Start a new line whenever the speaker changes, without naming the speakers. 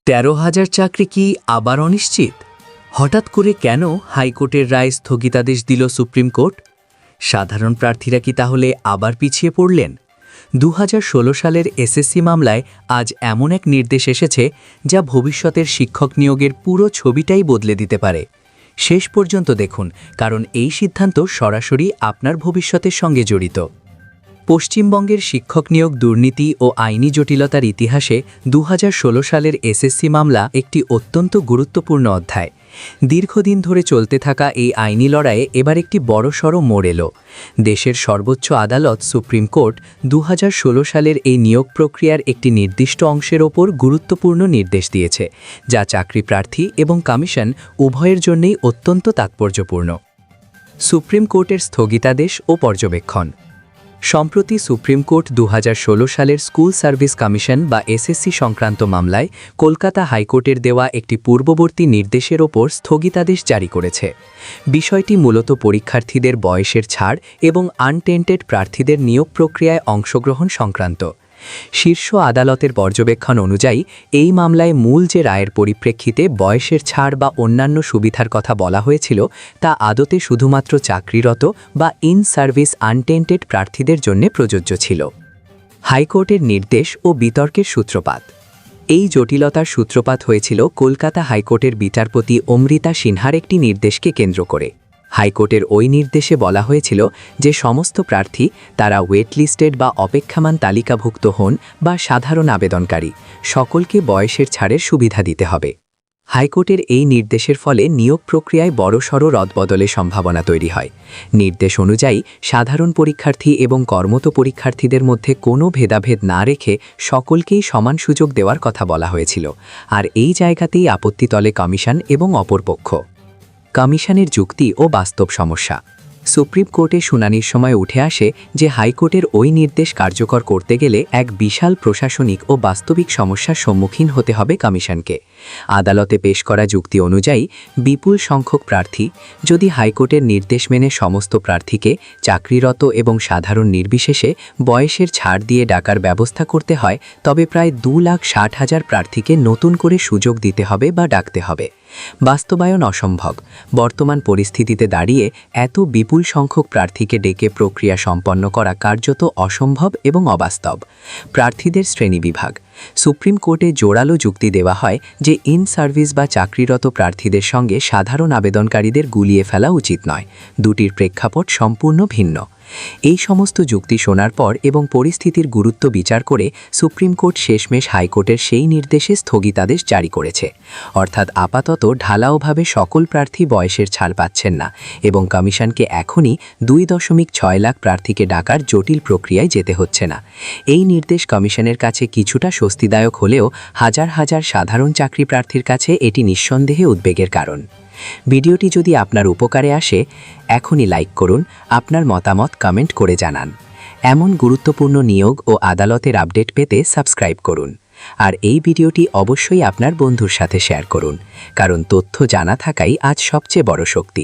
১৩,০০০ চাকরি কি আবার অনিশ্চিত? হঠাৎ করে কেন হাইকোর্টের রায় স্থগিতাদেশ দিল সুপ্রিম কোর্ট? সাধারণ প্রার্থীরা কি তাহলে আবার পিছিয়ে পড়লেন? ২০১৬ সালের এসএসসি মামলায় আজ এমন এক নির্দেশ এসেছে যা ভবিষ্যতের শিক্ষক নিয়োগের পুরো ছবিটাই বদলে দিতে পারে। শেষ পর্যন্ত দেখুন, কারণ এই সিদ্ধান্ত সরাসরি আপনার ভবিষ্যতের সঙ্গে জড়িত। পশ্চিমবঙ্গের শিক্ষক নিয়োগ দুর্নীতি ও আইনি জটিলতার ইতিহাসে ২০১৬ সালের এসএসসি মামলা একটি অত্যন্ত গুরুত্বপূর্ণ অধ্যায়। দীর্ঘদিন ধরে চলতে থাকা এই আইনি লড়াইয়ে এবার একটি বড়সড় মোড় এলো। দেশের সর্বোচ্চ আদালত সুপ্রিম কোর্ট ২০১৬ সালের এই নিয়োগ প্রক্রিয়ার একটি নির্দিষ্ট অংশের ওপর গুরুত্বপূর্ণ নির্দেশ দিয়েছে, যা চাকরি প্রার্থী এবং কমিশন উভয়ের জন্যই অত্যন্ত তাৎপর্যপূর্ণ। সুপ্রিম কোর্টের স্থগিতাদেশ ও পর্যবেক্ষণ। সম্প্রতি সুপ্রিম কোর্ট ২০১৬ সালের স্কুল সার্ভিস কমিশন বা এসএসসি সংক্রান্ত মামলায় কলকাতা হাইকোর্টের দেওয়া একটি পূর্ববর্তী নির্দেশের ওপর স্থগিতাদেশ জারি করেছে। বিষয়টি মূলত পরীক্ষার্থীদের বয়সের ছাড় এবং আনটেন্টেড প্রার্থীদের নিয়োগ প্রক্রিয়ায় অংশগ্রহণ সংক্রান্ত। শীর্ষ আদালতের পর্যবেক্ষণ অনুযায়ী এই মামলায় মূল যে রায়ের পরিপ্রেক্ষিতে বয়সের ছাড় বা অন্যান্য সুবিধার কথা বলা হয়েছিল, তা আদতে শুধুমাত্র চাকরিরত বা ইন সার্ভিস আনটেন্টেড প্রার্থীদের জন্য প্রযোজ্য ছিল। হাইকোর্টের নির্দেশ ও বিতর্কের সূত্রপাত। এই জটিলতার সূত্রপাত হয়েছিল কলকাতা হাইকোর্টের বিচারপতি অমৃতা সিনহার একটি নির্দেশকে কেন্দ্র করে। হাইকোর্টের ওই নির্দেশে বলা হয়েছিল যে সমস্ত প্রার্থী, তারা ওয়েটলিস্টেড বা অপেক্ষামান তালিকাভুক্ত হন বা সাধারণ আবেদনকারী, সকলকে বয়সের ছাড়ের সুবিধা দিতে হবে। হাইকোর্টের এই নির্দেশের ফলে নিয়োগ প্রক্রিয়ায় বড়সড় রদবদলের সম্ভাবনা তৈরি হয়। নির্দেশ অনুযায়ী সাধারণ পরীক্ষার্থী এবং কর্মরত পরীক্ষার্থীদের মধ্যে কোনো ভেদাভেদ না রেখে সকলকেই সমান সুযোগ দেওয়ার কথা বলা হয়েছিল। আর এই জায়গাতেই আপত্তি তোলে কমিশন এবং অপরপক্ষ। কমিশনের যুক্তি ও বাস্তব সমস্যা। সুপ্রিম কোর্টে শুনানির সময় উঠে আসে যে হাইকোর্টের ওই নির্দেশ কার্যকর করতে গেলে এক বিশাল প্রশাসনিক ও বাস্তবিক সমস্যার সম্মুখীন হতে হবে কমিশনকে। আদালতে পেশ করা যুক্তি অনুযায়ী বিপুল সংখ্যক প্রার্থী, যদি হাইকোর্টের নির্দেশ মেনে সমস্ত প্রার্থীকে চাকরিরত এবং সাধারণ নির্বিশেষে বয়সের ছাড় দিয়ে ডাকার ব্যবস্থা করতে হয়, তবে প্রায় ২,৬০,০০০ প্রার্থীকে নতুন করে সুযোগ দিতে হবে বা ডাকতে হবে। বাস্তবায়ন অসম্ভব। বর্তমান পরিস্থিতিতে দাঁড়িয়ে এত বিপুল সংখ্যক প্রার্থীকে ডেকে প্রক্রিয়া সম্পন্ন করা কার্যত অসম্ভব এবং অবাস্তব। প্রার্থীদের শ্রেণীবিভাগ। সুপ্রিম কোর্টে জোরালো যুক্তি দেওয়া হয় যে ইন সার্ভিস বা চাকরিরত প্রার্থীদের সঙ্গে সাধারণ আবেদনকারীদের গুলিয়ে ফেলা উচিত নয়। দুটির প্রেক্ষাপট সম্পূর্ণ ভিন্ন। এই সমস্ত যুক্তি শোনার পর এবং পরিস্থিতির গুরুত্ব বিচার করে সুপ্রিম কোর্ট শেষমেশ হাইকোর্টের সেই নির্দেশে স্থগিতাদেশ জারি করেছে। অর্থাৎ আপাতত ঢালাওভাবে সকল প্রার্থী বয়সের ছাড় পাচ্ছেন না এবং কমিশনকে এখনই ২.৬ লাখ প্রার্থীকে ডাকার জটিল প্রক্রিয়ায় যেতে হচ্ছে না। এই নির্দেশ কমিশনের কাছে কিছুটা স্বস্তিদায়ক হলেও হাজার হাজার সাধারণ চাকরি প্রার্থীর কাছে এটি নিঃসন্দেহে উদ্বেগের কারণ। ভিডিওটি যদি আপনার উপকারে আসে, এখনই লাইক করুন, আপনার মতামত কমেন্ট করে জানান। এমন গুরুত্বপূর্ণ নিয়োগ ও আদালতের আপডেট পেতে সাবস্ক্রাইব করুন। আর এই ভিডিওটি অবশ্যই আপনার বন্ধুর সাথে শেয়ার করুন, কারণ তথ্য জানা থাকাই আজ সবচেয়ে বড় শক্তি।